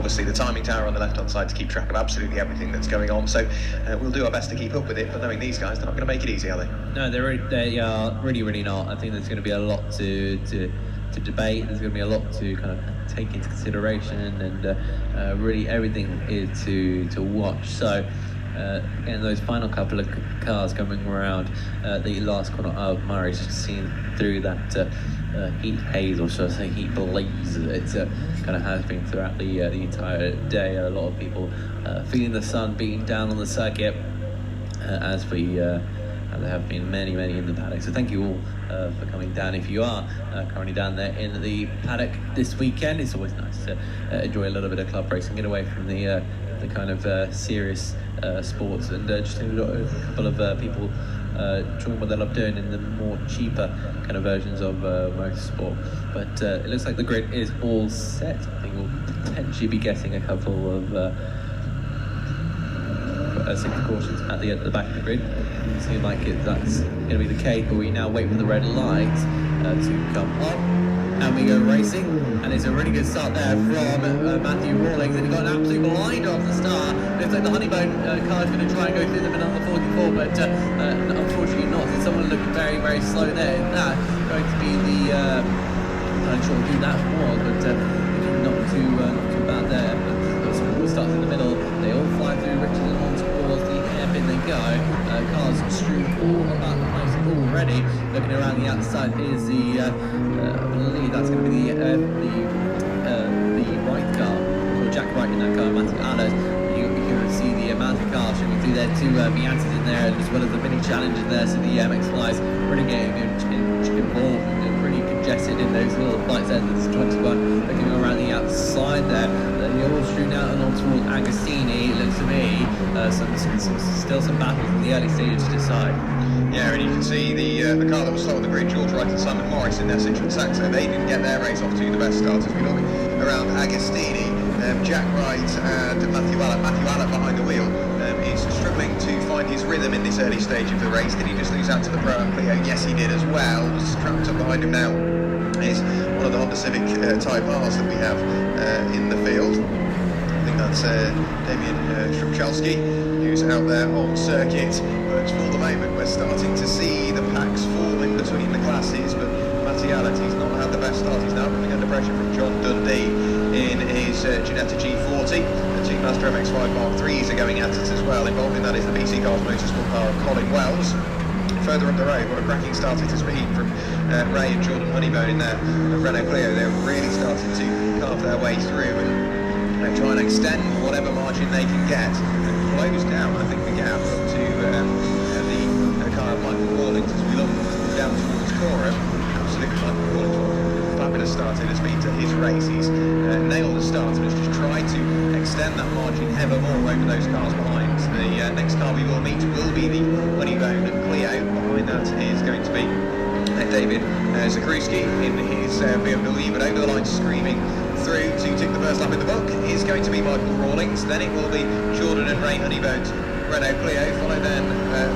obviously the timing tower on the left-hand side to keep track of absolutely everything that's going on. So we'll do our best to keep up with it, but knowing these guys, they're not going to make it easy, are they? No, they are really not. I think there's going to be a lot to debate. There's going to be a lot to kind of take into consideration, and really everything is to watch. So again, those final couple of cars coming around the last corner of Murray, just seen through that heat haze, or should I say heat blaze, it kind of has been throughout the entire day. A lot of people feeling the sun beating down on the circuit, as there have been many in the paddock. So thank you all for coming down. If you are currently down there in the paddock this weekend, it's always nice to enjoy a little bit of club racing, get away from the kind of serious sports, and just enjoy a couple of people enjoying what they love doing in the more cheaper kind of versions of motorsport. But it looks like the grid is all set. I think we'll potentially be getting a couple of safety cautions at the back of the grid. It seems like that's going to be the case, but we now wait for the red lights to come on, and we go racing. And it's a really good start there from Matthew Rawlings, and he got an absolute blind off the start. Looks like the Honeyboat car is going to try and go through them in under 44, but unfortunately not. So someone looking very slow there. Is that going to be the I'm not sure who that was, but not too bad there. But someone starts in the middle. They all fly through Richardson on towards the hairpin they go. Cars strewn all about the place already. Looking around the outside, here's the I believe that's going to be the Wright car, or Jack Wright in that car, Matthew Allers. You can see the amount of cars showing through there, two Miatas in there, as well as the mini challenge in there. So the MX flies really getting involved and really congested in those little flights there. There's 21 looking around the outside there. They're all strewn out and on towards Agostini. It looks to me still some battles in the early stages to decide. Yeah, and you can see the car that was slow on the grid, George Wright and Simon Morris in their Citroen Saxo. They didn't get their race off to the best start. As we look around Agostini, Jack Wright and Matthew Allett. Matthew Allett behind the wheel is struggling to find his rhythm in this early stage of the race. Did he just lose out to the Pro Am Clio? Yes, he did as well. Strapped up behind him now is one of the Honda Civic Type R's that we have in the field. I think that's Damian Strupchalski, who's out there on circuit. But for the moment, we're starting to see the packs fall in between the classes. But Matty Allett, he's not had the best start. He's now coming under pressure from John Dundee in his Ginetta G40. The Team Master MX-5 Mark IIIs are going at it as well. Involved in that is the BC Cars Motorsport car of Colin Wells. Further up the road, what a cracking start it has been from Ray and Jordan Honeybone in their Renault Clio. They're really starting to carve their way through and try and extend whatever margin they can get and close down, I think, the gap up to the car of Michael Rawlings as we look down towards Cora. Absolutely, Michael Rawlings, fabulous start it has been to his race. He's nailed the start and has just tried to extend that margin ever more over those cars behind. The next car we will meet will be the Honeybone Clio. Behind that is going to be David Zakruski in his BMW, but over the line screaming through to take the first lap in the book is going to be Michael Rawlings. Then it will be Jordan and Ray Honeybone's Renault Clio, followed then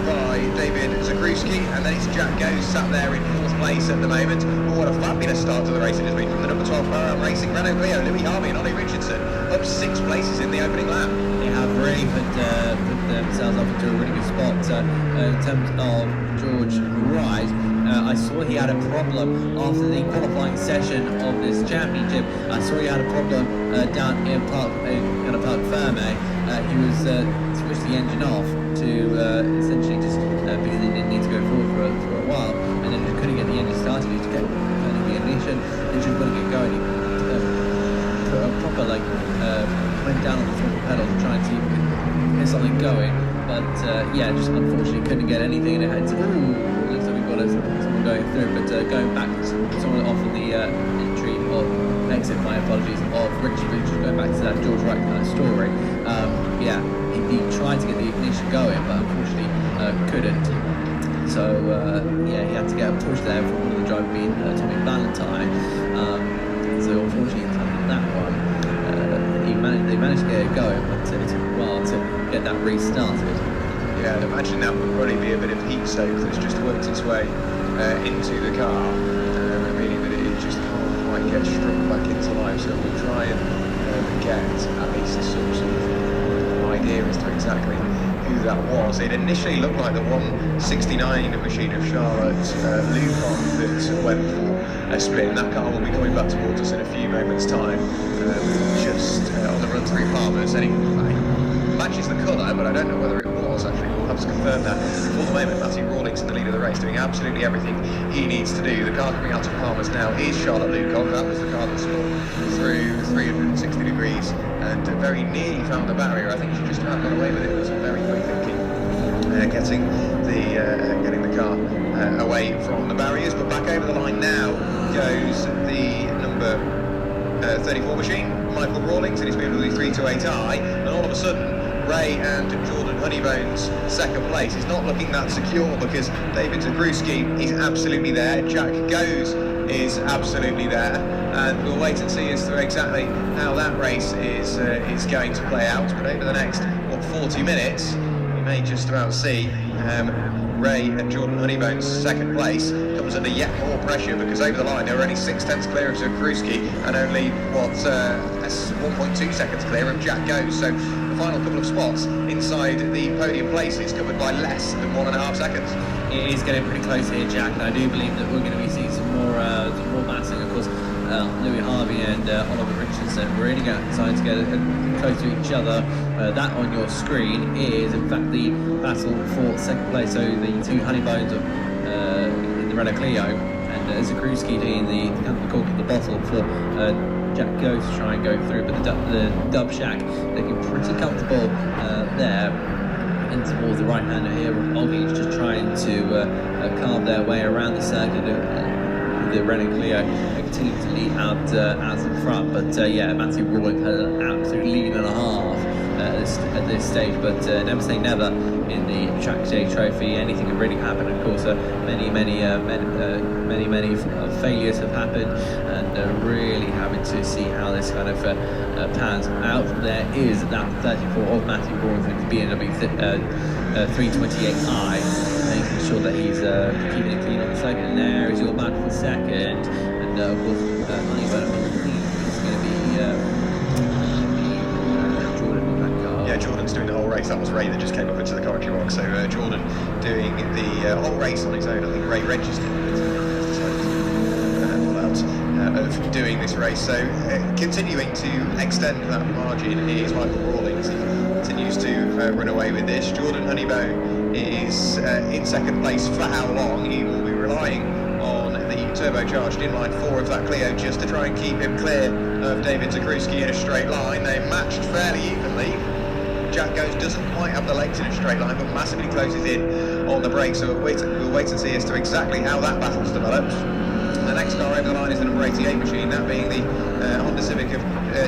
by David Zakruski, and then it's Jack Goes sat there in 4th place at the moment. Oh, what a fabulous start to the race it has been from the number 12 Pro Am Racing Renault Clio. Louis Harvey and Ollie Richardson up 6 places in the opening lap. They have really put themselves up into a really good spot. In terms of George Wright, I saw he had a problem after the qualifying session of this championship. I saw he had a problem down in Parc Ferme. He was switched the engine off to essentially just because he didn't need to go forward for a while, and then he couldn't get the engine started. He just kept turning the ignition, engine wouldn't get going. He put a proper went down on the throttle pedal to try and see if he could get something going, but yeah, just unfortunately couldn't get anything, and it had to. Looks like we've got someone going through, but going back, someone off on the entry or exit, my apologies, of Richard, just going back to that George Wright kind of story. Yeah, he tried to get the ignition going, but unfortunately couldn't. So yeah, he had to get a push there from one of the drivers, being Tommy Valentine. So unfortunately, in that one, they managed to get it going, but it took a while to get that restarted. Yeah, I'd imagine that would probably be a bit of heat soak that's just worked its way into the car, meaning that it just can't quite get struck back into life. So we'll try and get at least some sort of idea as to exactly who that was. It initially looked like the 169 machine of Charlotte Lucon that went for a spin. That car will be coming back towards us in a few moments' time, just on the run through Palmer's, and it matches the colour, but I don't know whether it was actually. We'll have to confirm that. For the moment, Matthew Rawlings in the lead of the race, doing absolutely everything he needs to do. The car coming out of Palmer's now is Charlotte Lucon. That was the car that spun through 360 degrees and very nearly found the barrier. I think she just about got away with it. It was very quick thinking, getting the car away from the barriers. But back over the line now goes the number 34 machine, Michael Rawlings, in his BMW 328i, and all of a sudden Ray and Jordan Honeybone's second place is not looking that secure, because David Zakruski is absolutely there, Jack Goes is absolutely there, and we'll wait and see as to exactly how that race is going to play out. But over the next 40 minutes we may just about see Ray and Jordan Honeybone's second place comes under yet more pressure, because over the line they were only 6/10 clear of Zakruski and only 1.2 seconds clear of Jack Goes. So the final couple of spots inside the podium places covered by less than 1.5 seconds. It is getting pretty close here, Jack, and I do believe that we're going to be seeing some more massing. Of course, Louis Harvey and Oliver Richardson really got time to get close to each other. That on your screen is in fact the battle for second place. So the two Honeybones in the Renault Clio, and Zakruski doing the cork of the bottle for Jack Goes to try and go through. But the Dub Shack looking pretty comfortable there. And towards the right hander here, Oggy is just trying to carve their way around the circuit. The Renault Clio continue to lead out in front, but Matthew Rawlings had an absolute lead and a half at this stage, but never say never in the Trackday Trophy. Anything can really happen. Of course, many failures have happened, and really having to see how this kind of pans out. There is that 34 of Matthew Rawlings with the BMW 328i, making sure that he's keeping it clean on the second. And there is your battle for second, and of course Honeybone on the clean is going to be Jordan in that car. Yeah, Jordan's doing the whole race. That was Ray that just came up into the commentary box. So Jordan doing the whole race on his own. I think Ray registered of doing this race. So continuing to extend that margin is Michael Rawlings. He continues to run away with this. Jordan Honeybone is in second place. For how long? He will be relying on the turbocharged inline 4 of that Clio just to try and keep him clear of David Zakruski in a straight line. They matched fairly evenly. Jack Goes doesn't quite have the legs in a straight line, but massively closes in on the brakes. So we'll wait and see as to exactly how that battle's developed. The next car over the line is the number 88 machine, that being the Honda Civic of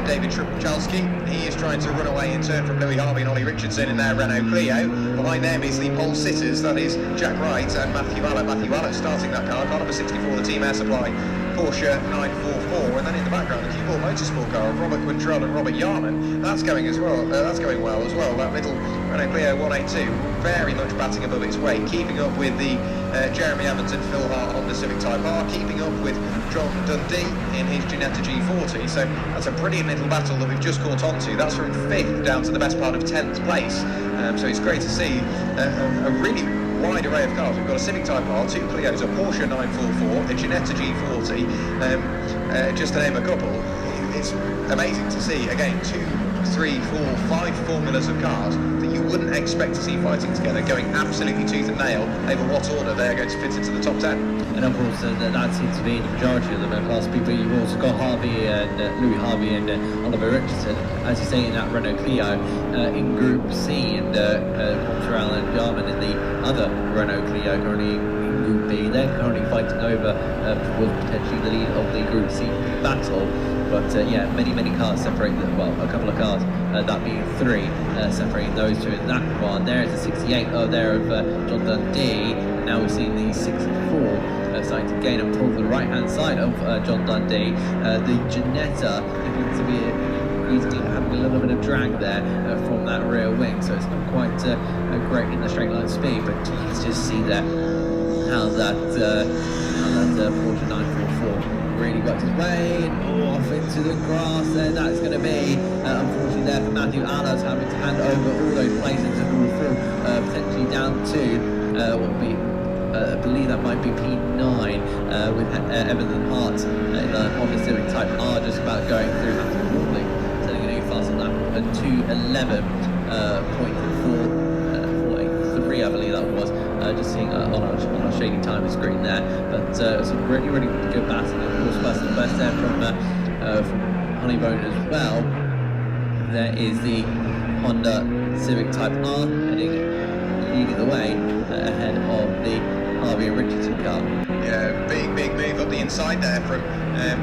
David Trpchalski. He is trying to run away in turn from Louis Harvey and Ollie Richardson in their Renault Clio. Behind them is the pole sitters, that is Jack Wright and Matthew Allett. Matthew Allett starting that car number 64, the Team Air Supply Porsche 944, and then in the background the Q4 Motorsport car of Robert Quintrell and Robert Yarman. That's going as well. That's going well as well. That little Renault Clio 182, very much batting above its weight, keeping up with the Jeremy Evans and Phil Hart Honda Civic Type R, keeping up with John Dundee in his Ginetta G40. So that's a brilliant little battle that we've just caught on to. That's from 5th down to the best part of 10th place. So it's great to see a really wide array of cars. We've got a Civic Type R, 2 Clios, a Porsche 944, a Ginetta G40, just to name a couple. It's amazing to see, again, 2, 3, 4, 5 formulas of cars that you wouldn't expect to see fighting together, going absolutely tooth and nail over what order they're going to fit into the top 10. And of course, that seems to be the majority of them. Plus, people, you've also got Harvey and Louis Harvey and Oliver Richardson, as you say, in that Renault Clio in Group C, and Quintrell and Jarman in the other Renault Clio currently in Group B. They're currently fighting over potentially the lead of the Group C battle. But many cars separate them. Well, a couple of cars, that being 3, separating those two in that one. There is a 68 there of John Dundee. Now we're seeing the 64 starting to gain up towards the right hand side of John Dundee. The Ginetta looking to be easily having a little bit of drag there from that rear wing, so it's not quite great in the straight line speed. But you just see there how that Porsche 944 really worked his way off into the grass, and that's going to be unfortunately there for Matthew Allard, having to hand over all those places to all four, potentially down to what will be I believe that might be P9 with Evans and Hart in the Honda Civic Type R just about going through Matthew Rawling, setting a new fast on that at 2:11.483, I believe that was. Just seeing on our shady timing screen there, but it's a really good battle, and of course first and best there from Honeybone as well. There is the Honda Civic Type R leading the way ahead of the Harvey and Richardson car. Yeah, big move up the inside there from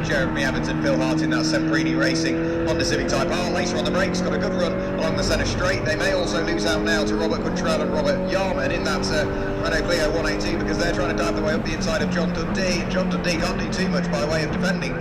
Jeremy Evans and Phil Hart in that Semprini Racing Honda Civic Type R. Later on the brakes, got a good run along the centre straight. They may also lose out now to Robert Quintrell and Robert Yarman in that Renault Clio 182, because they're trying to dive their way up the inside of John Dundee. And John Dundee can't do too much by way of defending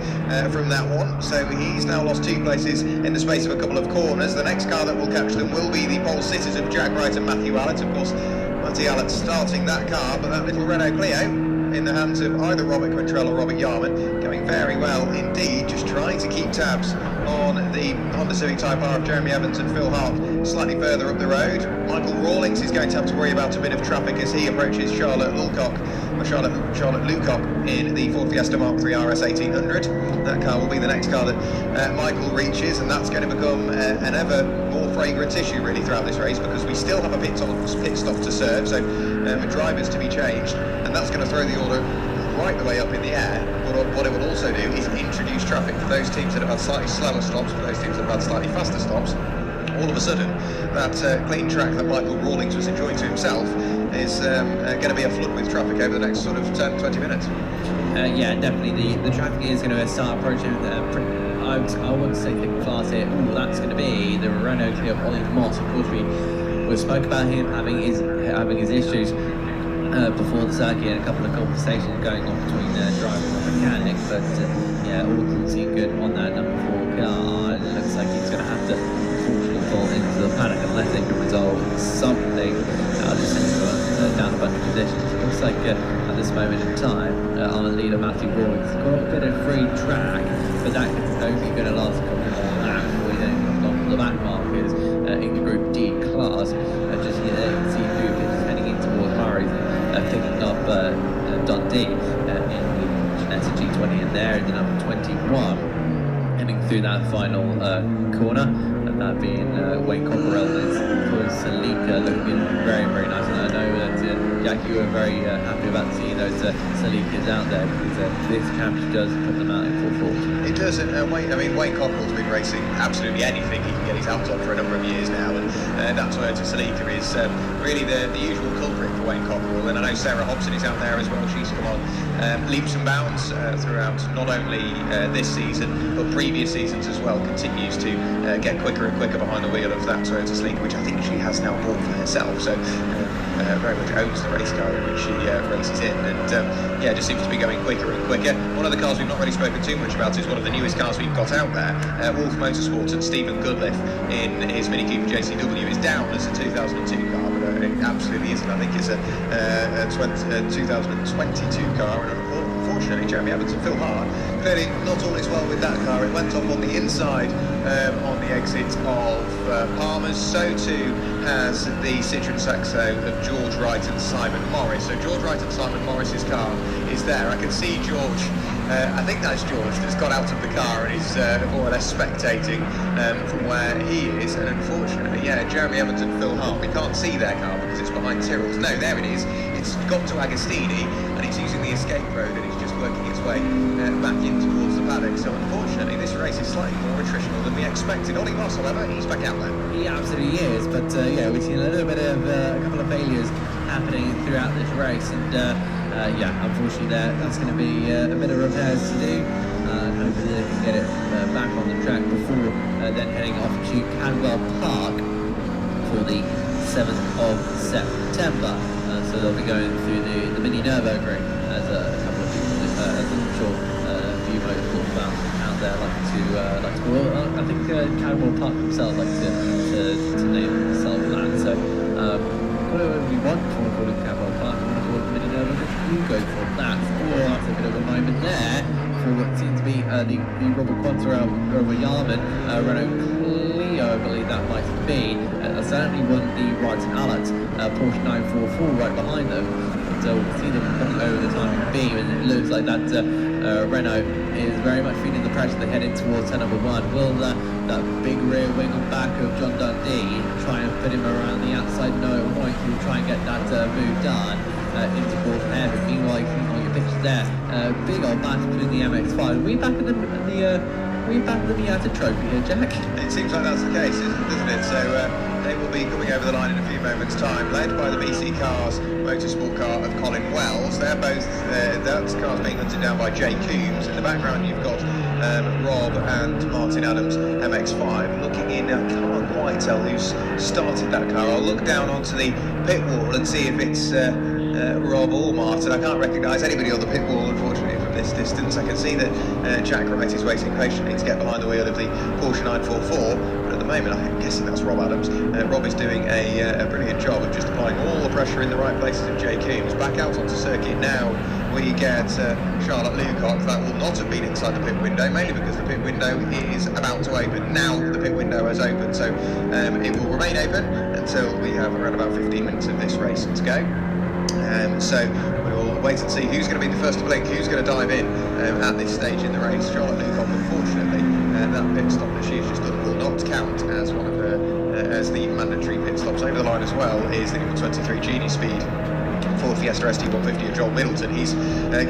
from that one, so he's now lost 2 places in the space of a couple of corners. The next car that will catch them will be the pole sitters of Jack Wright and Matthew Allett. Of course, Matty Allett starting that car, but that little Renault Clio in the hands of either Robert Quintrell or Robert Yarman, going very well indeed, just trying to keep tabs on the Honda Civic Type R of Jeremy Evans and Phil Hart slightly further up the road. Michael Rawlings is going to have to worry about a bit of traffic as he approaches Charlotte Lucock in the Ford Fiesta Mark III RS 1800. That car will be the next car that Michael reaches, and that's going to become an ever more fragrant issue really throughout this race, because we still have a pit stop to serve, so drivers to be changed, and that's going to throw the order right the way up in the air. But what it will also do is introduce traffic for those teams that have had slightly slower stops, for those teams that have had slightly faster stops. All of a sudden, that clean track that Michael Rawlings was enjoying to himself is going to be a flood with traffic over the next sort of 10-20 minutes. Yeah, definitely. The traffic is going to start approaching. I would say thick and fast here. Ooh, that's going to be the Renault Clio of Ollie Moss. Of course, we spoke about him having his issues before the circuit, and a couple of conversations going on between driver and mechanic, but yeah, all doesn't seem good on that number 4 car. It looks like he's going to have to unfortunately fall into the paddock unless they can resolve something. Just down a bunch of positions. It looks like at this moment in time, our leader Matthew Rawlings got a bit of free track, but that is only going to last a couple more laps before he then comes on to the back markers in the Group D class. Just here, you can see who is heading in towards Murray's, picking up Dundee in the Ginetta G20 in there, in the number 21, heading through that final corner, and that being Wayne Cockerell. Salika looking very nice, and I know that Jack, you were very happy about seeing those Salikas out there, because this championship does put them out in full force. It does, and Wayne Cockerell's been racing absolutely anything he can get his hands on for a number of years now, and that's where Salika is really the usual culprit for Wayne Cockerell. And I know Sarah Hobson is out there as well. She's come on leaps and bounds throughout not only this season but previous seasons as well. Continues to get quicker and quicker behind the wheel of that Toyota Salika, which I think she has now bought for herself. So very much owns the race car in which she races in, and yeah, just seems to be going quicker and quicker. One of the cars we've not really spoken too much about is one of the newest cars we've got out there. Wolf Motorsports and Stephen Goodliff in his Mini Cooper JCW is down as a 2002 car, but it absolutely isn't. I think it's a 2022 car, and unfortunately Jeremy Evans and Phil Hart clearly not all is well with that car. It went off on the inside on the exit of Palmer's. So too has the Citroen Saxo of George Wright and Simon Morris. So George Wright and Simon Morris's car is there. I can see George, I think that's George, that's got out of the car and is more or less spectating from where he is. And unfortunately, yeah, Jeremy Evans and Phil Hart, we can't see their car because it's behind Tyrrell's. No, there it is. It's got to Agostini and it's using the escape road, and it's just working its way back in towards the paddock. So unfortunately, this race is slightly more attritional than we expected. Ollie Moss, however, he's back out there. He absolutely is, but yeah, we've seen a little bit of a couple of failures happening throughout this race, and yeah, unfortunately that's going to be a bit of repairs to do. Hopefully they can get it back on the track before then heading off to Cadwell Park for the 7th of September. So they'll be going through the Mini Nürburgring, as a couple of people, as I'm sure a few motorsport fans out there like to well, I think Cadwell Park themselves like to name themselves that. So whatever we want, if you want to call it Cadwell Park, if you want to call it Mini Nürburgring, you go for that. Or after a bit of a moment there for what seems to be the Robert Quantero over Yarman, Renault Clio, I believe that might be. Certainly won the Wright and Allet Porsche 944 right behind them. So we'll see them coming over the timing beam, and it looks like that Renault is very much feeling the pressure. They're heading towards turn number 1. Will that big rear wing and back of John Dundee try and put him around the outside? No, it won't. He'll try and get that move done into fourth heaven. Meanwhile, you can see your pictures there. Big old battle between the MX-5. We back at the Miata Trophy here, Jack? It seems like that's the case, doesn't it? So they will be coming over the line in a few moments' time, led by the BC Cars motorsport car of Colin Wells. They're both, that car's being hunted down by Jay Coombs. In the background, you've got Rob and Martin Adams MX-5 looking in. I can't quite tell who's started that car. I'll look down onto the pit wall and see if it's Rob or Martin. I can't recognise anybody on the pit wall, unfortunately, from this distance. I can see that Jack Wright is waiting patiently to get behind the wheel of the Porsche 944, but at the moment I'm guessing that's Rob Adams. Rob is doing a brilliant job of just applying all the pressure in the right places of Jay Coombs. Back out onto circuit now we get Charlotte Lucock. That will not have been inside the pit window, mainly because the pit window is about to open. Now the pit window has opened, so it will remain open until we have around about 15 minutes of this race to go. So we will wait and see who's going to be the first to blink, who's going to dive in at this stage in the race. Charlotte Lucock, unfortunately, that pit stop that she's just done will not count as one of her as the mandatory pit stops. Over the line as well is the number 23 Genie Speed Ford Fiesta ST150 of Joel Middleton. He's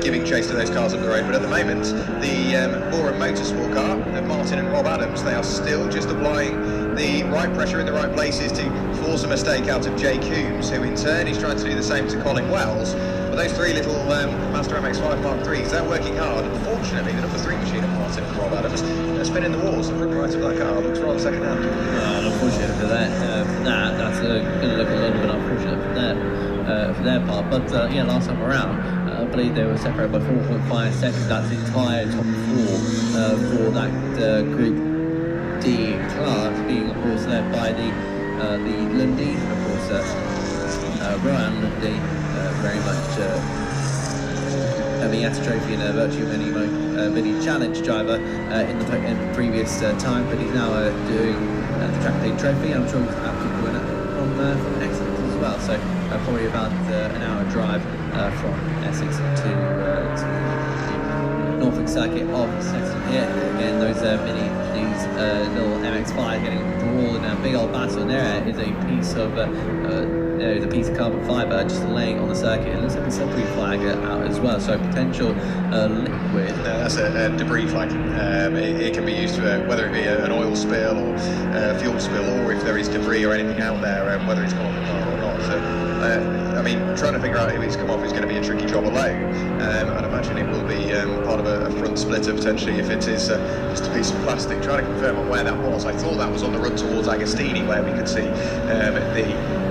giving chase to those cars up the road, but at the moment the Bora Motorsport car of Martin and Rob Adams, they are still just applying the right pressure in the right places to force a mistake out of Jay Coombs, who in turn is trying to do the same to Colin Wells. But those three little Master MX-5 Mark IIIs, they're working hard. Unfortunately, the number 3 machine of Martin and Rob Adams spinning the walls. The front right of that car looks rather second hand. Unfortunate for that's going to look a little bit unfortunate for their part. But yeah, last time around, I believe they were separated by 4.5 seconds. That's the entire top 4 for that Group D class, being of course led by the Lundy, of course Ryan Lundy, very much a Miata Trophy and a Virtue Mini Challenge driver in the previous time, but he's now doing the Trackday Trophy. I'm sure he's absolutely winner from Essex as well. So probably about an hour drive from Essex to the Norfolk circuit of Snetterton here. Again, these little MX-5 getting brawled in a big old battle, and there is a piece of there's a piece of carbon fibre just laying on the circuit. It looks like a slippery flag out as well, so potential liquid. That's a debris flag. It can be used for whether it be an oil spill or fuel spill, or if there is debris or anything out there, whether it's come off the car or not. So, I mean, trying to figure out if it's come off is going to be a tricky job alone. I'd imagine it will be part of a front splitter potentially if it is just a piece of plastic. Trying to confirm on where that was. I thought that was on the run towards Agostini, where we could see the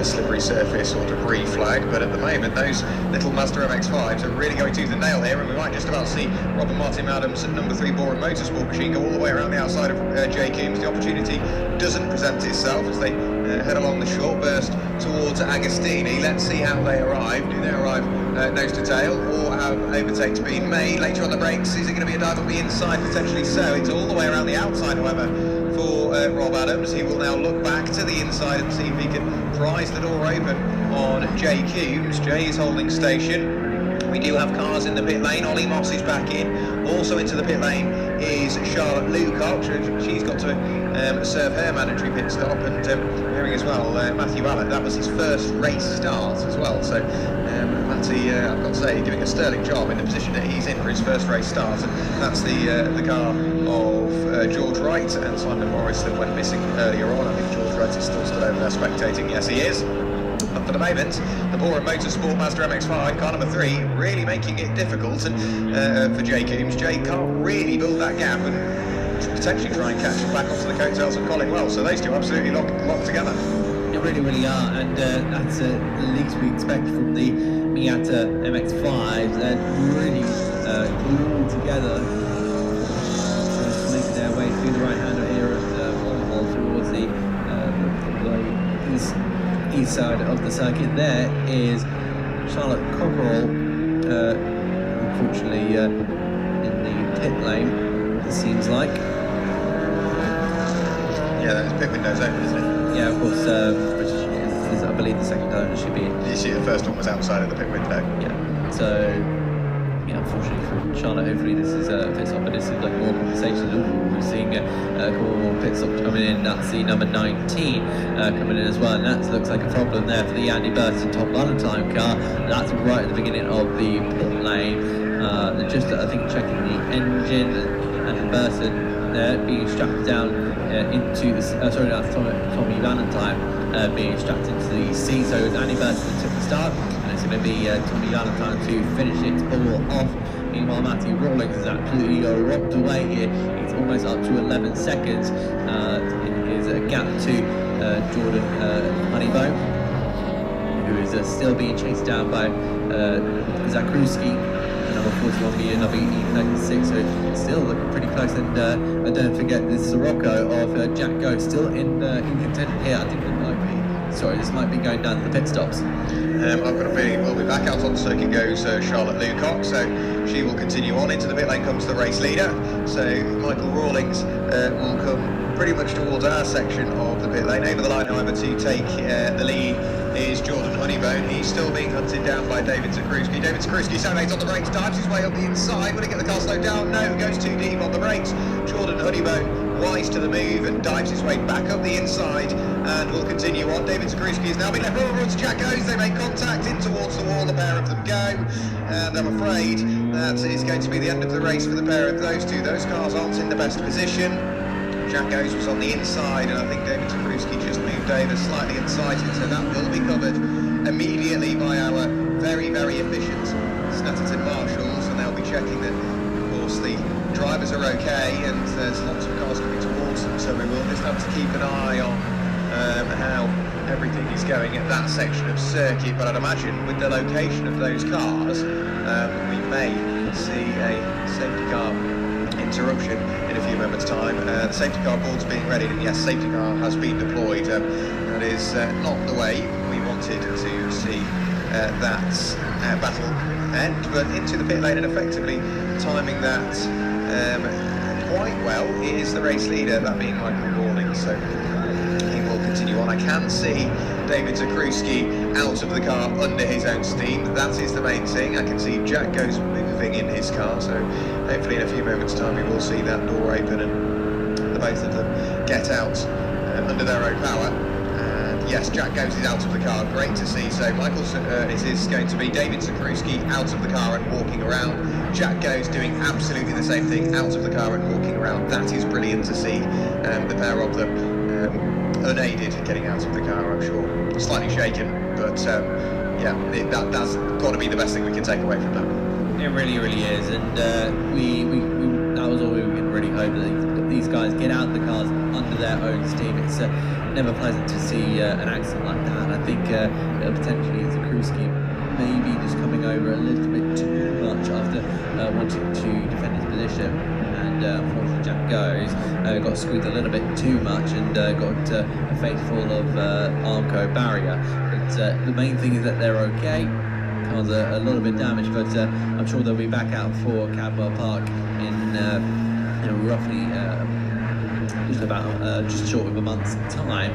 slippery surface or debris flag, but at the moment those little Mazda MX-5s are really going tooth and nail here, and we might just about see Robert Martin Adams and number 3 Bora Motorsport machine go all the way around the outside of Jay Coombs. The opportunity doesn't present itself as they head along the short burst towards Agostini. Let's see how they arrive. Do they arrive nose to tail, or have overtakes been made? Later on the brakes, is it going to be a dive on the inside? Potentially so. It's all the way around the outside, however, for Rob Adams. He will now look back to the inside and see if he can prise the door open on Jay Coombs. Jay is holding station. We do have cars in the pit lane. Ollie Moss is back in. Also into the pit lane is Charlotte Lucock. She's got to serve her mandatory pit stop. And hearing as well, Matthew Allett, that was his first race start as well. So Matty, I've got to say, doing a sterling job in the position that he's in for his first race start. And that's the car of George Wright and Simon Morris that went missing earlier on. I think George Wright is still stood over there spectating. Yes, he is. But for the moment, the Bora Motorsport Mazda MX-5 car number 3 really making it difficult and for Jay Coombs. Jay can't really build that gap and potentially try and catch him back onto the coattails of Colin Wells. So those two absolutely locked together. They really are, and that's the least we expect from the Miata MX-5s. They're really glued together, making their way through the right-hander here at Volleyball towards the east side of the circuit. There is Charlotte Cockerell, unfortunately pit lane, it seems like. Yeah, that pit window's open, isn't it? Yeah, of course, British is, I believe, the second owner should be. You see, the first one was outside of the pit window. Yeah, so, yeah, unfortunately for Charlotte, hopefully this is a pit stop, but it seems like more compensation. Ooh, we're seeing a couple more pit stops coming in. That's the number 19 coming in as well, and that looks like a problem there for the Andy Burton Tom Valentine car. That's right at the beginning of the pit lane. They're just, I think, checking the engine, and Burton there being strapped down into the, sorry, that's Tommy Valentine being strapped into the seat. So Andy Burton took the start, and it's going to be Tommy Valentine to finish it all off. Meanwhile, Matthew Rawlings has absolutely rocked away here. He's almost up to 11 seconds in his gap to Jordan Honeybone, who is still being chased down by Zakruski. Number 41 being number 36, so still looking pretty close. And don't forget this Sirocco of Jack Go still in contention here. I think it might be, sorry, this might be going down to the pit stops. I've got a feeling we'll be back. Out on the circuit goes Charlotte Lucock, so she will continue on. Into the pit lane comes the race leader, so Michael Rawlings will come pretty much towards our section of the pit lane. Over the line, however, to take the lead is Jordan Honeybone. He's still being hunted down by David Zakruski. David Zakruski celebrates on the brakes, dives his way up the inside. Will he get the car slowed down? No, goes too deep on the brakes. Jordan Honeybone wise to the move and dives his way back up the inside and will continue on. David Zakruski is now being left over to Jack Goes. They make contact in towards the wall. The pair of them go, and I'm afraid that is going to be the end of the race for the pair of those two. Those cars aren't in the best position. Jack Goes was on the inside, and I think David Zakruski just moved over slightly inside, so that will be covered immediately by our very, very efficient Snetterton marshals, and they'll be checking that, of course, the drivers are okay, and there's lots of cars coming towards them, so we will just have to keep an eye on how everything is going at that section of circuit. But I'd imagine with the location of those cars, we may see a safety car interruption in a few moments' time. The safety car board's being readied, and yes, safety car has been deployed. That is not the way we wanted to see that battle end, but into the pit lane and effectively timing that quite well is the race leader, that being Michael Rawlings, so he will continue on. I can see David Zakruski out of the car under his own steam. That is the main thing. I can see Jack Goes moving in his car, so hopefully in a few moments' time we will see that door open and the both of them get out under their own power. And yes, Jack Goes is out of the car. Great to see. So Michael, it is going to be David Zakruski out of the car and walking around. Jack Goes doing absolutely the same thing, out of the car and walking around. That is brilliant to see. The pair of them unaided getting out of the car, I'm sure. Slightly shaken, but yeah, that's got to be the best thing we can take away from that. It really, really is, and we that was all we can really hope, that these guys get out of the cars under their own steam. It's never pleasant to see an accident like that. I think potentially Zakruski maybe just coming over a little bit too much after wanting to defend his position, and unfortunately Jack Goes got squeezed a little bit too much and got a fateful of Armco barrier. But the main thing is that they're okay. Cars are a little bit damaged, but I'm sure they'll be back out for Cadwell Park in roughly just short of a month's time.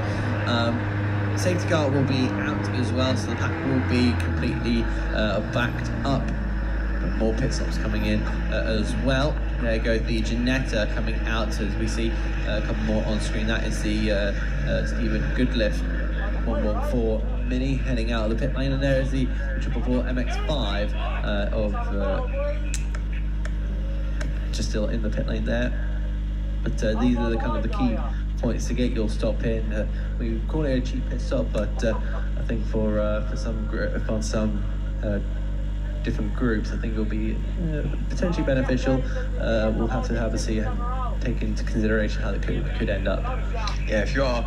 Safety car will be out as well, so the pack will be completely backed up. More pit stops coming in as well. There goes the Janetta coming out, as we see a couple more on screen. That is the Stephen Goodliff 114 Mini heading out of the pit lane, and there is the 444 MX5 of just still in the pit lane there. But these are the kind of the key points to get your stop in. We call it a cheap pit stop, but I think for some different groups, I think it'll be potentially beneficial. We'll have to have a see and take into consideration how it could end up. Yeah, if you are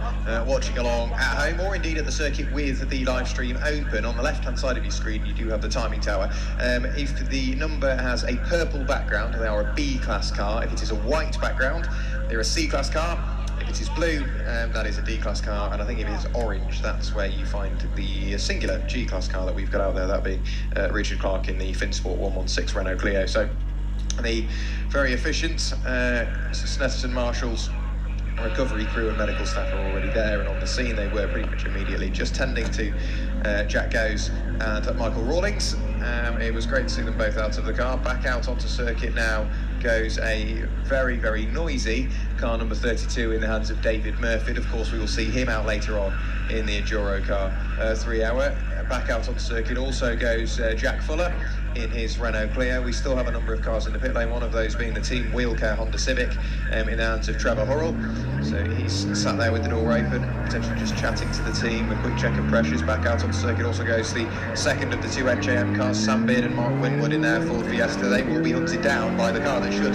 watching along at home or indeed at the circuit with the live stream open, on the left hand side of your screen you do have the timing tower. If the number has a purple background, they are a B class car. If it is a white background, they're a C class car. If it is blue, that is a D class car, and I think if it is orange, that's where you find the singular G class car that we've got out there, that being Richard Clark in the Finsport 116 Renault Clio. So The very efficient Snetterton marshals, recovery crew and medical staff are already there and on the scene. They were pretty much immediately, just tending to Jack Goes and Michael Rawlings. It was great to see them both out of the car. Back out onto circuit now goes a very, very noisy car number 32 in the hands of David Murphy. Of course, we will see him out later on in the Enduro car 3 hour. Back out on circuit also goes Jack Fuller in his Renault Clio. We still have a number of cars in the pit lane, one of those being the Team Wheelcare Honda Civic in the hands of Trevor Hurrell. So he's sat there with the door open, potentially just chatting to the team, a quick check of pressures. Back out on circuit also goes the second of the two NJM cars, Sam Beard and Mark Winwood in their Ford Fiesta. They will be hunted down by the car that should,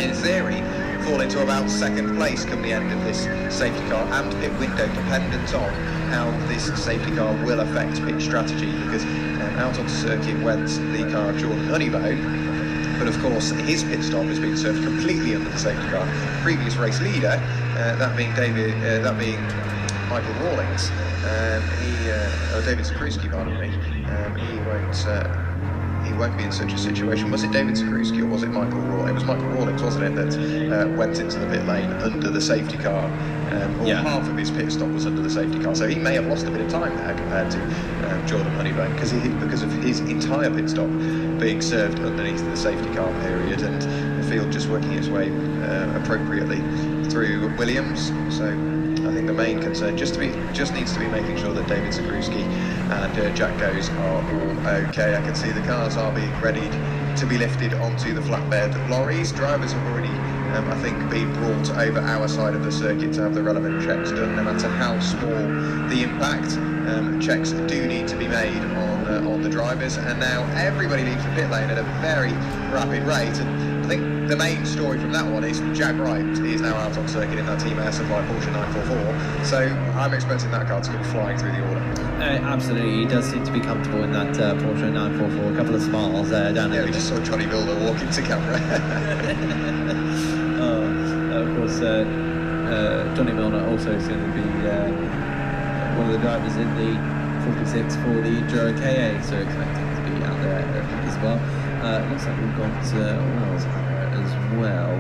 in theory, fall into about second place come the end of this safety car and pit window, dependent on how this safety car will affect pit strategy, because out on circuit went the car of Jordan Honeybone, but of course his pit stop has been served completely under the safety car. Previous race leader, that being Michael Rawlings, David Zakruski, pardon me, he won't be in such a situation. Was it David Zakruski or was it Michael Rawlings? It was Michael Rawlings, wasn't it, that went into the pit lane under the safety car. Half of his pit stop was under the safety car, so he may have lost a bit of time there compared to Jordan Honeybone, because of his entire pit stop being served underneath the safety car period, and the field just working its way appropriately through Williams. So I think the main concern just needs to be making sure that David Zakruski and Jack Goes are all okay. I can see the cars are being readied to be lifted onto the flatbed lorries. Drivers have already, I think, been brought over our side of the circuit to have the relevant checks done. No matter how small the impact, checks do need to be made on the drivers. And now everybody leaves the pit lane at a very rapid rate. And I think the main story from that one is Jack Wright is now out on circuit in that Team Air Supply Porsche 944. So I'm expecting that car to come flying through the order. Absolutely, he does seem to be comfortable in that Porsche 944. A couple of smiles down there. Yeah, we just saw Johnny Builder walk into camera. Of course, Johnny Milner also is going to be one of the drivers in the 46 for the Enduro KA, so expecting to be out there as well. Looks like we've got Wells as well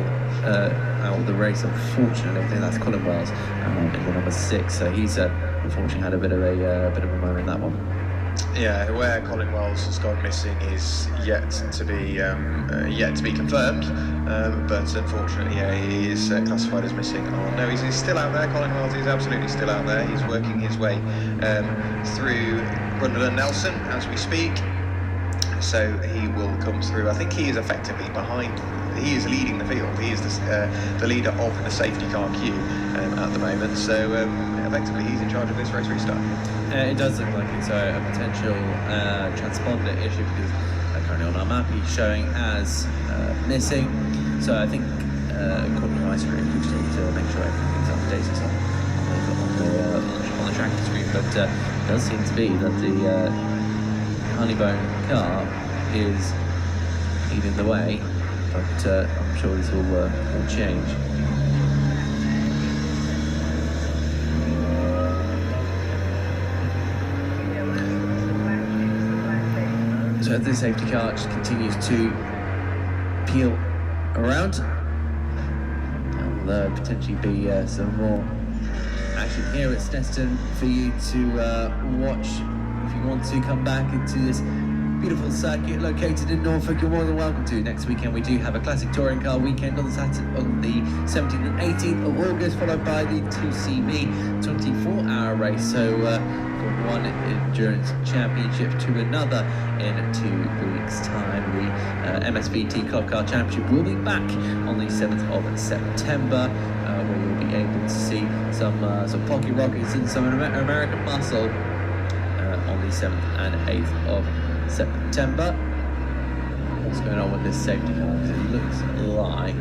out of the race. Unfortunately, I think that's Colin Wells in the number 6. So he's unfortunately had a bit of a moment in that one. Yeah, where Colin Wells has gone missing is yet to be confirmed, but unfortunately, yeah, he is classified as missing. Oh no, he's still out there. Colin Wells is absolutely still out there. He's working his way through Rundle and Nelson as we speak. So he will come through. I think he is effectively behind. He is leading the field. He is the leader of the safety car queue at the moment. So effectively, he's in charge of this race restart. It does look like it's a potential transponder issue, because currently on our map he's showing as missing. So I think according to my screen, we just need to make sure everything's updated on the tracking screen. But it does seem to be that the Honeybone car is leading the way, but I'm sure this will change. So the safety car just continues to peel around. There'll potentially be some more action here at Snetterton for you to watch. If you want to come back into this beautiful circuit located in Norfolk, you're more than welcome to. Next weekend we do have a classic touring car weekend on the 17th and 18th of August, followed by the 2CV 24-hour race. So from one endurance championship to another in 2 weeks' time. The MSVT Club Car Championship will be back on the 7th of September, where you'll be able to see some pocket rockets and some American muscle on the 7th and 8th of September. What's going on with this safety car? Because it looks like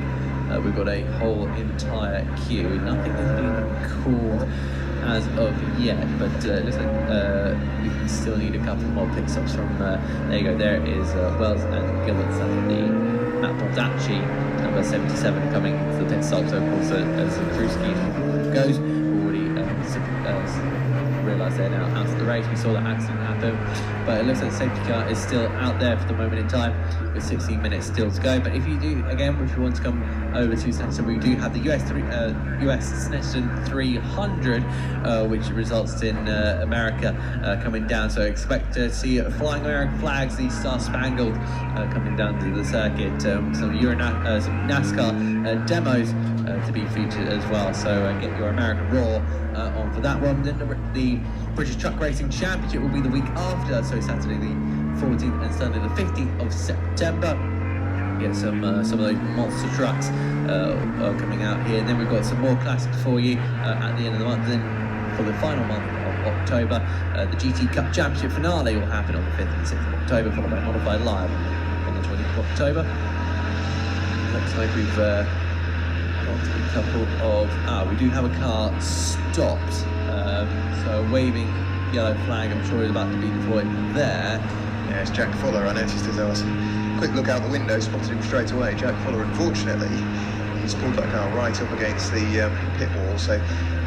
we've got a whole entire queue. Nothing has been called as of yet, but it looks like we still need a couple more pit stops from there you go. There is Wells and Gilbert's and the Matt Baldacci, number 77, coming to the pit stop. So of course as Zakruski goes, already realise they're now out of the race. We saw that accident happen, but it looks like the safety car is still out there for the moment in time, with 16 minutes still to go. But if you do, again, if you want to come over to Snetterton, we do have the US Snetterton 300, which results in America coming down. So expect to see flying American flags, the Star Spangled, coming down to the circuit. Some NASCAR demos to be featured as well. So get your American Raw on for that one. Then the British Truck Racing Championship will be the week after, so Saturday the 14th and Sunday the 15th of September. Get some of those monster trucks coming out here. And then we've got some more classics for you at the end of the month. Then for the final month of October, the GT Cup Championship finale will happen on the 5th and 6th of October, followed by Modified Live on the 20th of October. Looks like we've got a couple of... we do have a car stopped, so a waving yellow flag, I'm sure is about to be deployed there. Yeah, it's Jack Fuller. I noticed as I was quick look out the window, spotted him straight away. Jack Fuller, unfortunately, he's pulled that car right up against the pit wall, so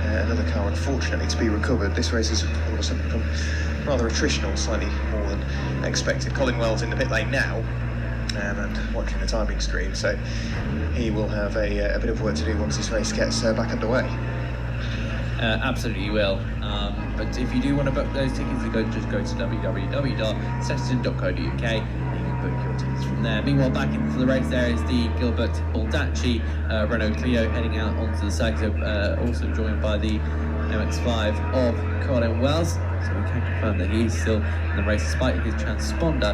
another car, unfortunately, to be recovered. This race has all of a sudden become rather attritional, slightly more than expected. Colin Wells in the pit lane now, and watching the timing screen, so he will have a bit of work to do once this race gets back underway. Absolutely you will. But if you do want to book those tickets, just go to www.snetterton.co.uk and you can book your tickets from there. Meanwhile, back into the race there is the Gilbert Baldacci Renault Clio heading out onto the circuit, also joined by the MX-5 of Colin Wells. So we can confirm that he's still in the race despite his transponder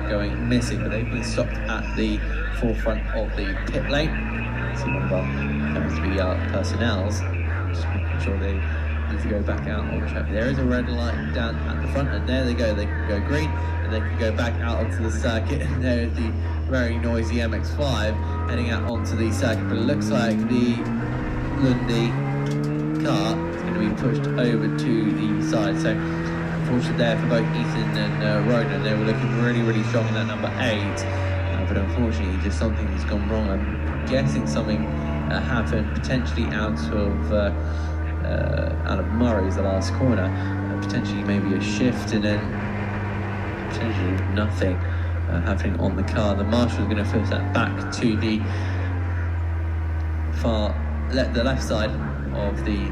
going missing, but they've been stopped at the forefront of the pit lane. So one of our MSVT personnel's just making sure they need to go back out on track. There is a red light down at the front, and there they go. They can go green, and they can go back out onto the circuit. And there is the very noisy MX-5 heading out onto the circuit. But it looks like the Lundy car is going to be pushed over to the side. So unfortunately there for both Ethan and Ronan. They were looking really strong in that number 8, but unfortunately just something has gone wrong. I'm guessing something happened potentially out of Murray's, the last corner, potentially maybe a shift, and then potentially nothing happening on the car. The marshal is going to push that back to the the left side of the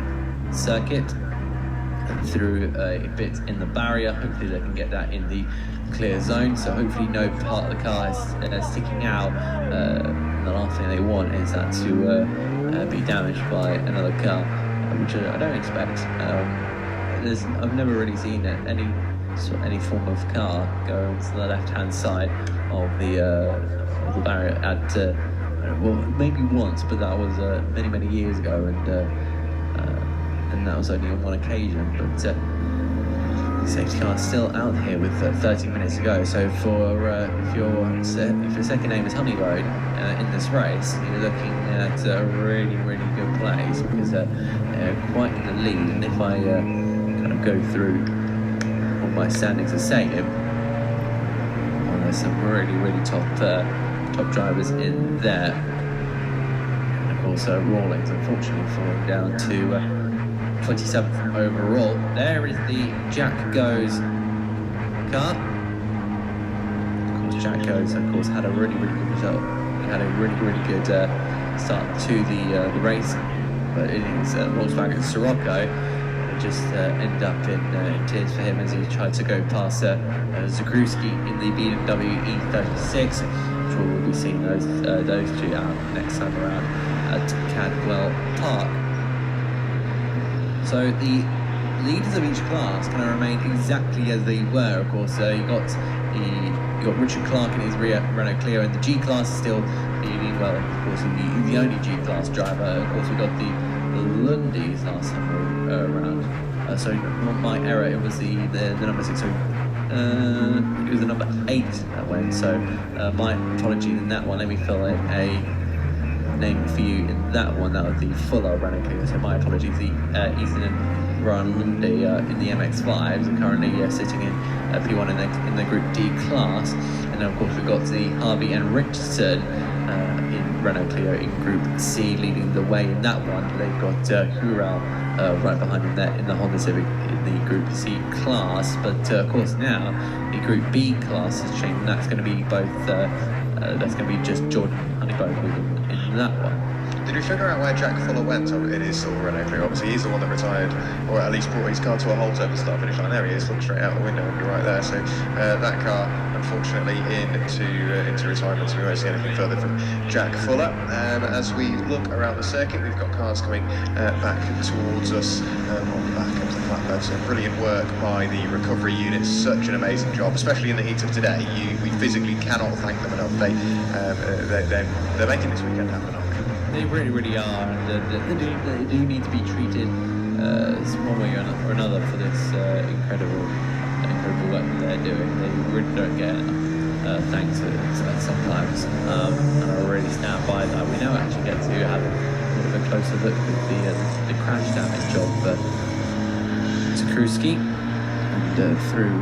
circuit and through a bit in the barrier. Hopefully they can get that in the clear zone, so hopefully no part of the car is sticking out. The last thing they want is that to be damaged by another car, which I don't expect. I've never really seen any form of car go onto the left-hand side of the barrier at well, maybe once, but that was many years ago, and that was only on one occasion. But the safety car is still out here with 30 minutes to go. So if your second name is Honey Road in this race, you're looking at a really good place, because they're quite in the lead. And if I kind of go through what my standings are saying, well, there's some really top drivers in there. And of course Rawlings unfortunately falling down to 27th overall. There is the Jack Goes car. Of course Jack Goes had a really good result. He had a really good start to the race, but it is Volkswagen Sirocco just ended up in tears for him as he tried to go past Zagruski in the BMW E36. I'm sure we'll be seeing those two out next time around at Cadwell Park. So the leaders of each class kind of remain exactly as they were. Of course, you got Richard Clark in his Renault Clio, and the G class is still leading. Well, of course, he's the only G class driver. Of course, we got the Lundys last time around. So not my error. It was the number 6. So it was the number 8 that went. So my apologies in that one. Let me fill in a name for you in that one. That was the Fuller Renault Clio. So my apologies. The Ethan and Ryan Lundy in the MX-5s are currently sitting in P1 in the Group D class. And then of course we've got the Harvey and Richardson in Renault Clio in Group C leading the way in that one. They've got Hural right behind them there in the Honda Civic in the Group C class. But of course now the Group B class has changed, and that's going to be both. That's going to be just Jordan Honeycomb in that one. Did we figure out where Jack Fuller went in his silver Renault Clio? Obviously, he's the one that retired, or at least brought his car to a halt over the start-finish line. There he is, look straight out the window and be right there. So that car, unfortunately, into retirement, so we won't see anything further from Jack Fuller. As we look around the circuit, we've got cars coming back towards us on the back of the flatbed. So brilliant work by the recovery unit. Such an amazing job, especially in the heat of today. We physically cannot thank them enough. They're making this weekend happen. They really are, and they do need to be treated one way or another for this incredible work that they're doing. They really don't get thanks sometimes, and I really stand by that. We now actually get to have a bit of a closer look at the crash damage of Zakruski, and through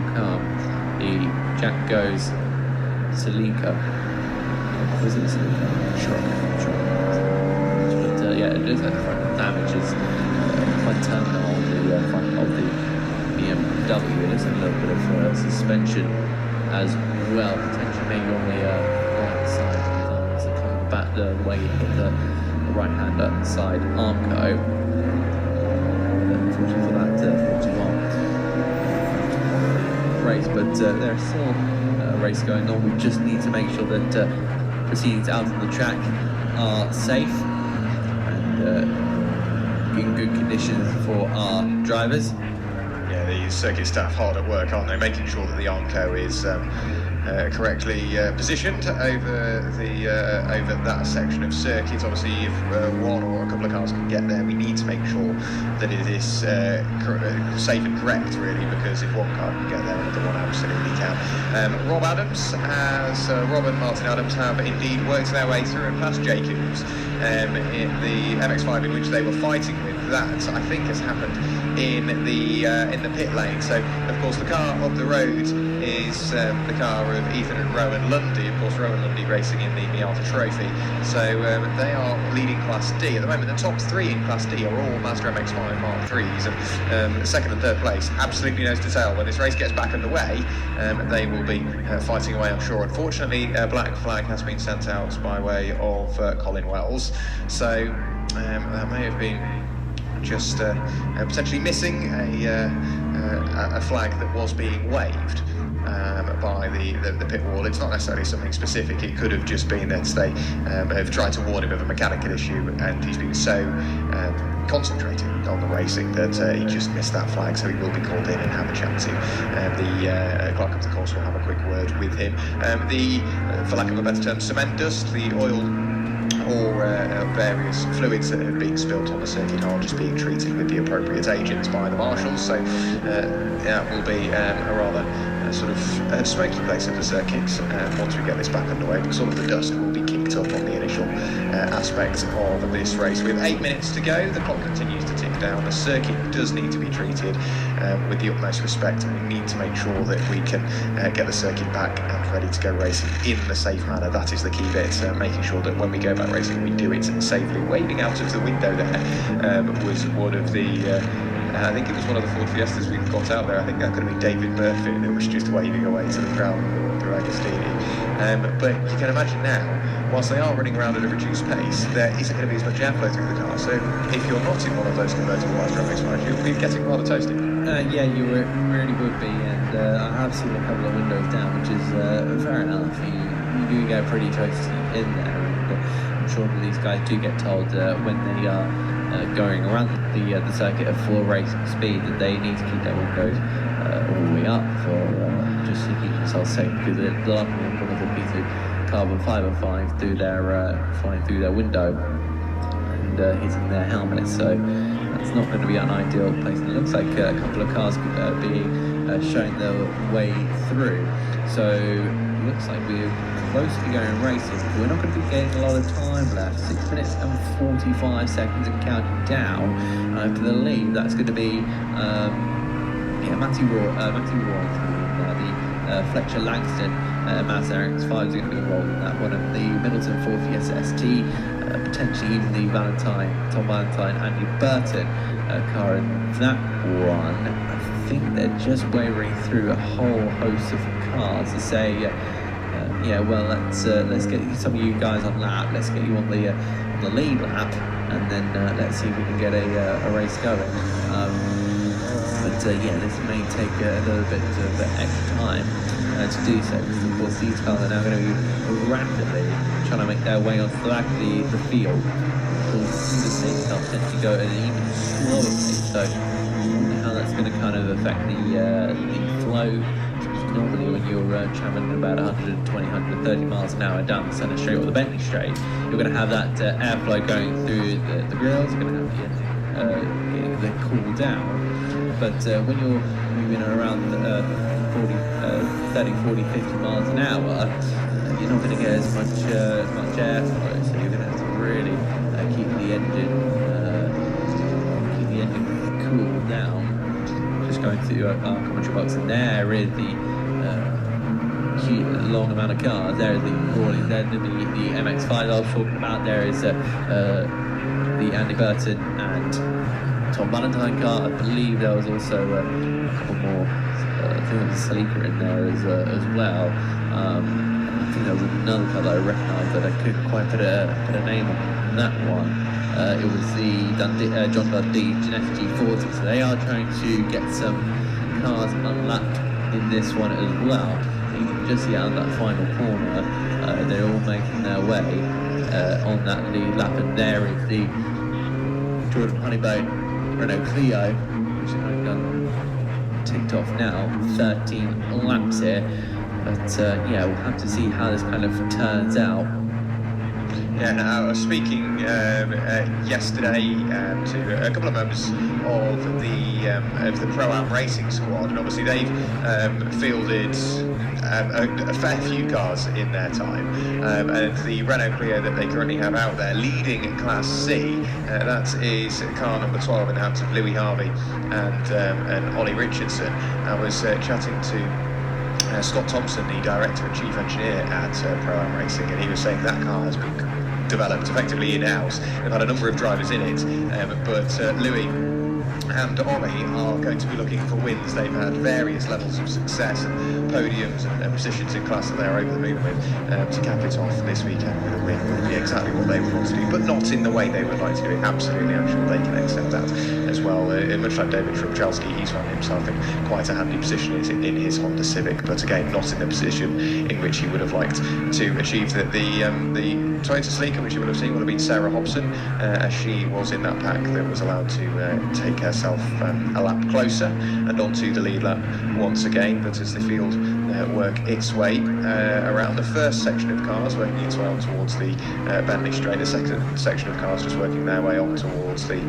the Jack goes Salika. Was it Salika? Sure. Yeah, it looks like the front damage is quite terminal on the front of the BMW. There's a little bit of suspension as well, potentially maybe on the right side as it comes back the way it hit the right hand side Armco. Unfortunately for that 41 race, but there's still a race going on. We just need to make sure that proceedings out on the track are safe in good conditions for our drivers. Yeah, the circuit staff hard at work, aren't they, making sure that the Armco is correctly positioned over that section of circuit. Obviously, if one or a couple of cars can get there, we need to make sure that it is safe and correct, really, because if one car can get there, another one absolutely can. Rob and Martin Adams have indeed worked their way through and past Jacobs in the MX-5, in which they were fighting with. That, I think, has happened in the pit lane. So, of course, the car up the road is the car of Ethan and Rowan Lundy. Of course, Rowan Lundy racing in the Miata Trophy. So they are leading Class D at the moment. The top three in Class D are all Mazda MX-5 Mark IIIs, and second and third place, absolutely nose to tail. When this race gets back underway, they will be fighting away, I'm sure. Unfortunately, a black flag has been sent out by way of Colin Wells. So that may have been just potentially missing a flag that was being waved by the pit wall. It's not necessarily something specific. It could have just been that they have tried to warn him of a mechanical issue, and he's been so concentrating on the racing that he just missed that flag. So he will be called in and have a chat to the clerk of the course. Will have a quick word with him. For lack of a better term, cement dust, the oil or various fluids that have been spilt on the circuit are just being treated with the appropriate agents by the marshals. So that will be a rather sort of smoky place of the circuit once we get this back underway, because all of the dust will be kicked up on the initial aspect of this race. With 8 minutes to go, the clock continues to tick down. The circuit does need to be treated with the utmost respect, and we need to make sure that we can get the circuit back and ready to go racing in the safe manner. That is the key bit, making sure that when we go back racing, we do it safely. Waving out of the window there was one of the I think it was one of the Ford Fiestas we got out there. I think that could have been David Murphy that was just waving away to the crowd through Agostini. But you can imagine now, whilst they are running around at a reduced pace, there isn't going to be as much airflow through the car. So if you're not in one of those convertible Mazda MX-5s, you'll be getting rather toasty. Yeah, you really would be, and I have seen a couple of windows down, which is fair enough. You do get pretty toasty in there, and I'm sure that these guys do get told when they are going around the circuit at full racing speed that they need to keep their windows all the way up for just to keep themselves safe, because a lot of them put a piece of carbon fibre flying through their window and hitting their helmet. So that's not going to be an ideal place. And it looks like a couple of cars being showing their way through. So it looks like we're close to going racing. We're not going to be getting a lot of time left. 6 minutes and 45 seconds and counting down. And I believe that's going to be Matty Raw, the Fletcher Langston Mazda RX-5 is going to be involved in that one, and the Middleton Ford Fiesta ST, potentially even the Tom Valentine, Andy Burton car in that one. I think they're just wavering through a whole host of cars to say, yeah, well, let's get some of you guys on lap, let's get you on the lead lap, and then let's see if we can get a race going. But yeah, this may take a little bit of extra time to do so, because of course these cars are now going to be rapidly trying to make their way onto the back of the field. Of course, the safety car potentially go at an even slower pace, so I wonder how that's going to kind of affect the flow. Normally when you're travelling about 120, 130 miles an hour down the centre straight or the Bentley straight, you're going to have that airflow going through the grills, you're going to have the cool down. But when you're moving around 30, 40, 50 miles an hour, you're not going to get as much airflow, so you're going to have to really keep the engine cool down. Just going through our commentary box, and there is the long amount of cars. There is the MX-5 I was talking about. There is the Andy Burton and Tom Valentine car. I believe there was also a couple more. I think there was a Sleeper in there as well. I think there was another car that I recognised, but I couldn't quite put a name on that one. It was the John Dundee Genetic G40. So they are trying to get some cars unlapped in this one as well. You can just see out of that final corner, they're all making their way on that lead lap, and there is the Jordan Honeybone Renault Clio, which I've done ticked off now, 13 laps here. But yeah, we'll have to see how this kind of turns out. Yeah, now I was speaking yesterday to a couple of members of the Pro-Am Racing squad, and obviously they've fielded a fair few cars in their time, and the Renault Clio that they currently have out there leading Class C, that is car number 12 in the hands of Louis Harvey and Ollie Richardson. I was chatting to Scott Thompson, the Director and Chief Engineer at Pro-Am Racing, and he was saying that car has been developed effectively in-house. They've had a number of drivers in it, but Louis and Ollie are going to be looking for wins. They've had various levels of success and podiums and positions in class that they're over the moon with, to cap it off this weekend with a win would be exactly what they would want to do, but not in the way they would like to do it. Absolutely, I'm sure they can accept that as well. Much like David Frumchalski, he's found himself in quite a handy position in his Honda Civic, but again, not in the position in which he would have liked to achieve the Toyota Sleeker, which you would have seen would have been Sarah Hobson, as she was in that pack that was allowed to take herself a lap closer and onto the lead lap once again. But as the field work its way around the first section of cars, working its way on towards the Bentley straight, the second section of cars just working their way on towards the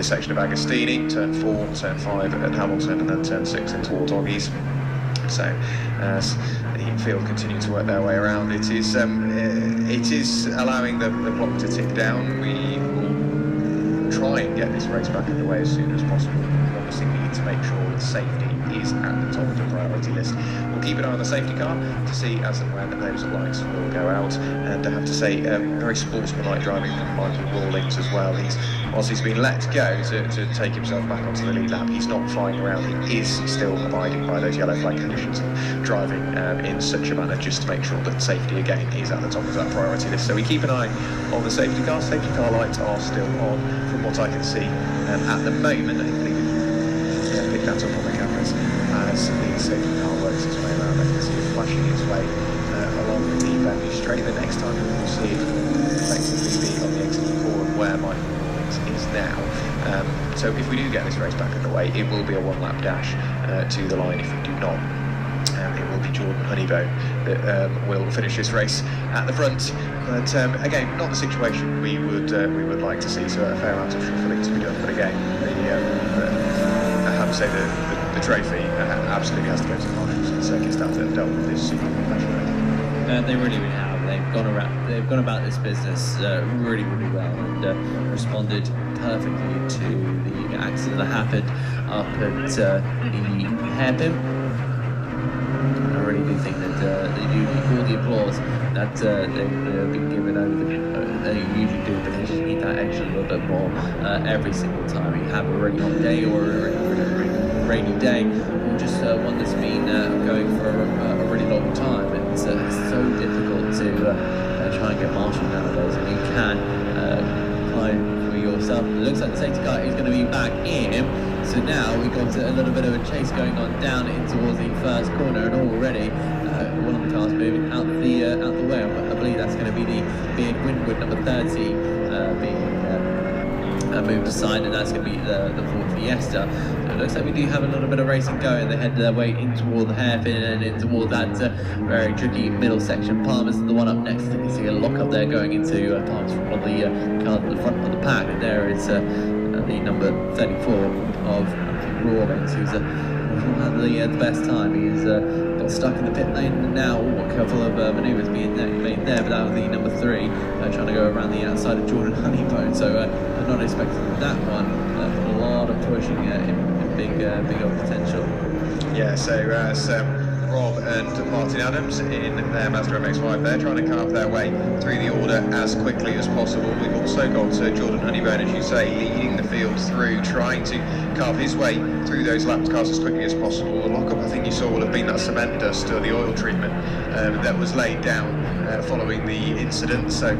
section of Agostini, turn 4, turn 5 at Hamilton, and then turn 6 in towards Oggies. So as the field continue to work their way around, it is allowing the clock to tick down. We will try and get this race back underway as soon as possible. We obviously need to make sure that safety is at the top of the priority list. We'll keep an eye on the safety car to see as and when those lights will go out, and I have to say very sportsmanlike driving from Michael Rawlings as well. Whilst he's been let go to take himself back onto the lead lap, he's not flying around. He is still abiding by those yellow flag conditions and driving in such a manner just to make sure that safety again is at the top of that priority list. So we keep an eye on the safety car. Safety car lights are still on from what I can see at the moment. I believe we pick that up on the cameras as the safety car works its way around. I can see it flashing its way along the Bentley straight. The next time we will see it effectively be on the exit 4 of where Michael Rawlings is now. So if we do get this race back underway, it will be a one-lap dash to the line. If we do not, it will be Jordan Honeybone that will finish this race at the front. But again, not the situation we would like to see. So a fair amount of shuffling to be done. But again, I have to say the trophy absolutely has to go to the marshals and circuit staff that have dealt with this super professionally. They really have. They've gone about this business really well, and responded perfectly to the accident that happened up at the hairpin. I really do think that do all the applause that they've been given over they usually do, but they just need that extra little bit more every single time you have a really hot day or a rainy day, or just one that's been going for a really long time. It's so difficult to try and get marshaled nowadays, and you can climb for yourself. It looks like the safety car is going to be back in, so now we've got a little bit of a chase going on down in towards the first corner, and already one of the cars moving out the way. I believe that's going to be the Beard Winwood number 30 being moved aside, and that's going to be the Ford Fiesta. So it looks like we do have a little bit of racing going. They head their way in toward the hairpin and in toward that very tricky middle section. Palmer's the one up next. I think you see a lock up there going into Palmer's from one of the cars at the front of the pack, and there is the number 34 of Rawlings, who's had the best time. He's got stuck in the pit lane, and now a couple of manoeuvres being made there, but that was the number 3 trying to go around the outside of Jordan Honeybone, so I'm not expecting that one, but a lot of pushing in big old potential. Yeah, so Rob and Martin Adams in their Mazda MX-5 there, trying to carve their way through the order as quickly as possible. We've also got Jordan Honeybone, as you say, leading the field through, trying to carve his way through those lapped cars as quickly as possible. The lock-up I think you saw will have been that cement dust or the oil treatment that was laid down following the incident, so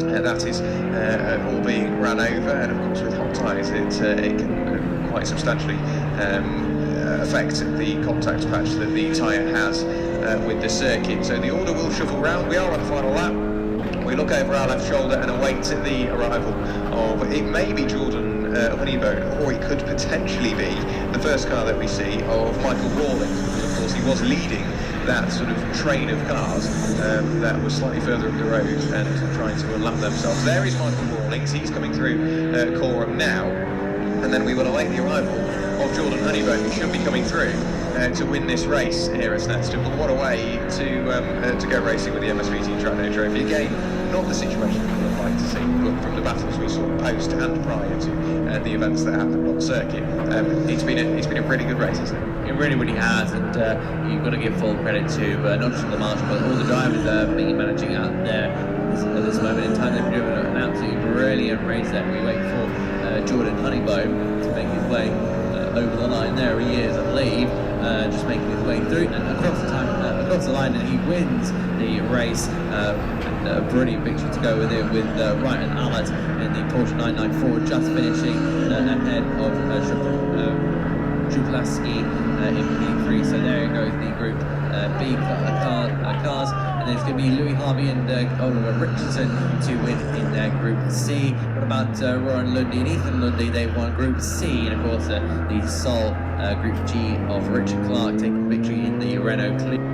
that is all being ran over, and of course with hot tyres it can quite substantially affect the contact patch that the tyre has with the circuit. So the order will shuffle round. We are on the final lap. We look over our left shoulder and await the arrival of, it may be Jordan Honeybone, or it could potentially be the first car that we see of Michael Rawlings, because of course he was leading that sort of train of cars that was slightly further up the road and trying to unlap themselves. There is Michael Rawlings. He's coming through Coram now, and then we will await the arrival of Jordan Honeybone, who should be coming through to win this race here at Snetterton. But what a way to go racing with the MSVT Trackday Trophy. Again, not the situation we would like to see, but from the battles we saw post and prior to the events that happened on the circuit, it's been a pretty good race, hasn't it? It really has, and you've got to give full credit to not just the marshal, but all the drivers been managing out there at this moment in time. They've been doing an absolutely brilliant race there. We wait for Jordan Honeybone to make his way over the line. There he is, I believe, just making his way through and across the line, and he wins the race. And a brilliant picture to go with it, with Ryan Allett in the Porsche 994 just finishing ahead of Juplasky in P3. So there goes the Group B cars, and there's going to be Louis Harvey and Oliver Richardson to win in their Group C. What about Roran Lundy and Ethan Lundy? They've won Group C, and of course the sole Group G of Richard Clark taking victory in the Renault Clio.